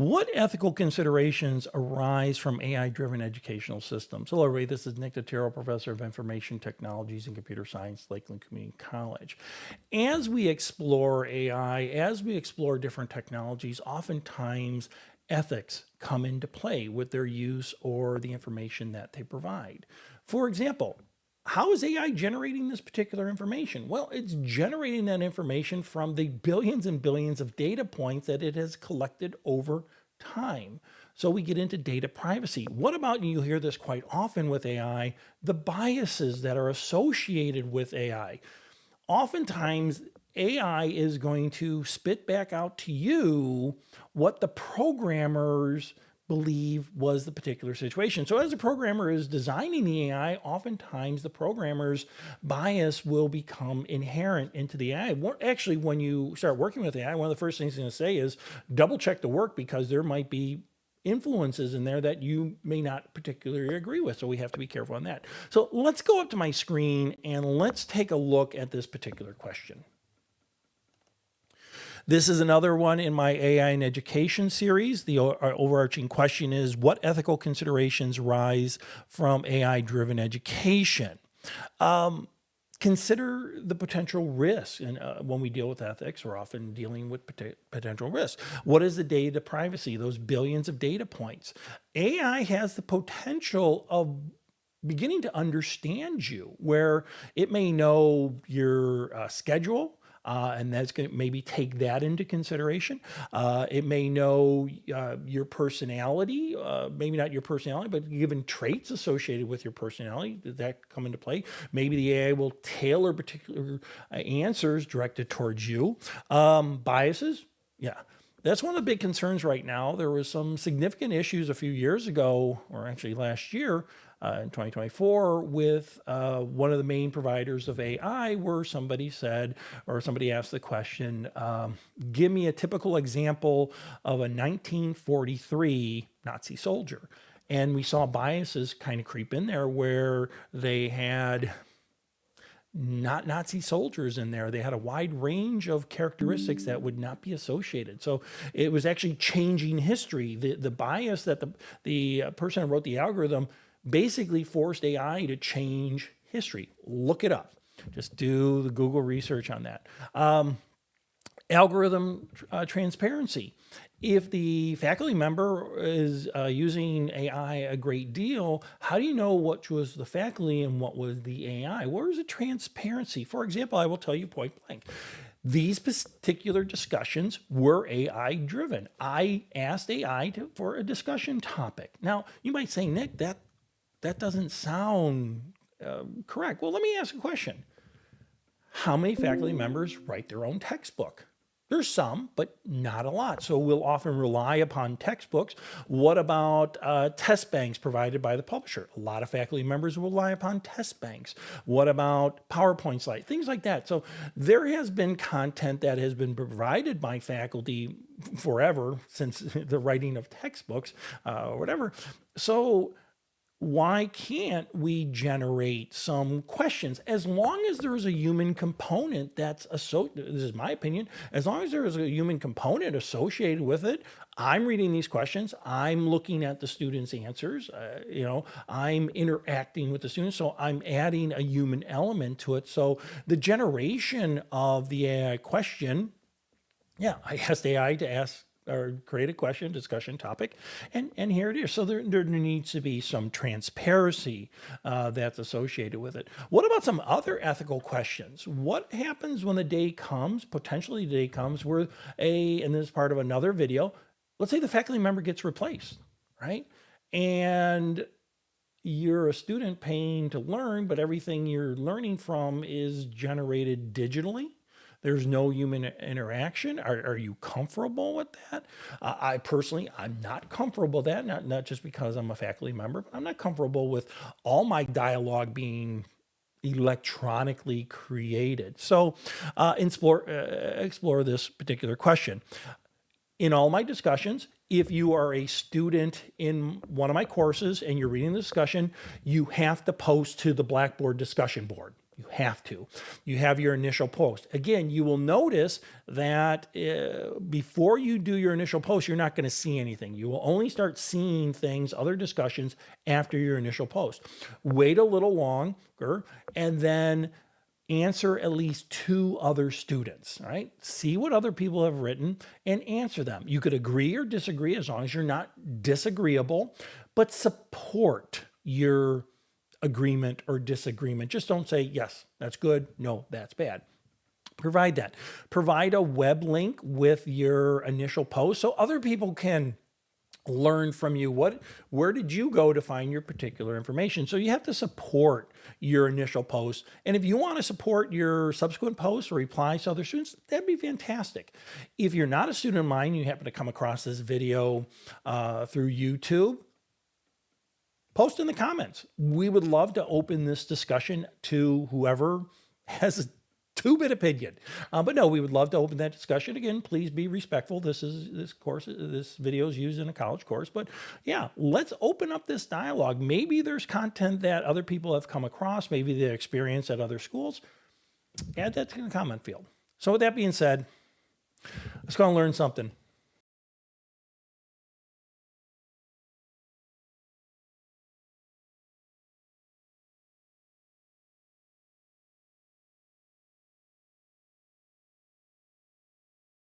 What ethical considerations arise from AI-driven educational systems? Hello, everybody. This is Nick Totero, Professor of Information Technologies and Computer Science, Lakeland Community College. As we explore AI, as we explore different technologies, oftentimes ethics come into play with their use or the information that they provide. For example, how is AI generating this particular information? Well, it's generating that information from the billions and billions of data points that it has collected over time. So we get into data privacy. What about, and you hear this quite often with AI, the biases that are associated with AI? Oftentimes, AI is going to spit back out to you what the programmers believe was the particular situation. So as a programmer is designing the AI, oftentimes the programmer's bias will become inherent into the AI. Actually, when you start working with AI, one of the first things it's going to say is double check the work, because there might be influences in there that you may not particularly agree with. So we have to be careful on that. So let's go up to my screen and let's take a look at this particular question. This is another one in my AI in Education series. The overarching question is, what ethical considerations rise from AI-driven education? Consider the potential risks. And when we deal with ethics, we're often dealing with potential risks. What is the data privacy? Those billions of data points. AI has the potential of beginning to understand you, where it may know your schedule, and that's going to maybe take that into consideration. It may know your personality, maybe not your personality, but given traits associated with your personality that come into play. Maybe the AI will tailor particular answers directed towards you. Biases, yeah. That's one of the big concerns right now. There was some significant issues a few years ago, or actually last year, in 2024, with one of the main providers of AI, where somebody said, or somebody asked the question, give me a typical example of a 1943 Nazi soldier. And we saw biases kind of creep in there, where they had not Nazi soldiers in there. They had a wide range of characteristics that would not be associated. So it was actually changing history. The bias that the person who wrote the algorithm basically forced AI to change history. Look it up. Just do the Google research on that. Algorithm transparency. If the faculty member is using AI a great deal, how do you know what was the faculty and what was the AI? Where is the transparency? For example, I will tell you point blank. These particular discussions were AI driven. I asked AI for a discussion topic. Now, you might say, Nick, that doesn't sound correct. Well, let me ask a question. How many faculty members write their own textbook? There's some, but not a lot. So we'll often rely upon textbooks. What about test banks provided by the publisher? A lot of faculty members will rely upon test banks. What about PowerPoint slides? Things like that. So there has been content that has been provided by faculty forever, since the writing of textbooks or whatever. So why can't we generate some questions, as long as there is a human component that's associated? This is my opinion. As long as there is a human component associated with it, I'm reading these questions, I'm looking at the students' answers, I'm interacting with the students, so I'm adding a human element to it. So the generation of the AI question, yeah, I asked AI to ask or create a question, discussion topic, and here it is. So there needs to be some transparency that's associated with it. What about some other ethical questions? What happens when the day comes, potentially the day comes, where and this is part of another video, let's say the faculty member gets replaced, right? And you're a student paying to learn, but everything you're learning from is generated digitally. There's no human interaction. Are you comfortable with that? I personally, I'm not comfortable with that, not just because I'm a faculty member, but I'm not comfortable with all my dialogue being electronically created. So explore this particular question. In all my discussions, if you are a student in one of my courses and you're reading the discussion, you have to post to the Blackboard discussion board. You have to. You have your initial post. Again, you will notice that before you do your initial post, you're not going to see anything. You will only start seeing things, other discussions, after your initial post. Wait a little longer and then answer at least 2 other students, right? See what other people have written and answer them. You could agree or disagree as long as you're not disagreeable, but support your agreement or disagreement. Just don't say, yes, that's good. No, that's bad. Provide that. Provide a web link with your initial post so other people can learn from you. Where did you go to find your particular information? So you have to support your initial post. And if you want to support your subsequent posts or replies to other students, that'd be fantastic. If you're not a student of mine, you happen to come across this video through YouTube, post in the comments. We would love to open this discussion to whoever has a 2-bit opinion. But no, we would love to open that discussion. Again, please be respectful. This video is used in a college course. But yeah, let's open up this dialogue. Maybe there's content that other people have come across, maybe they experience at other schools. Add that to the comment field. So with that being said, let's go and learn something.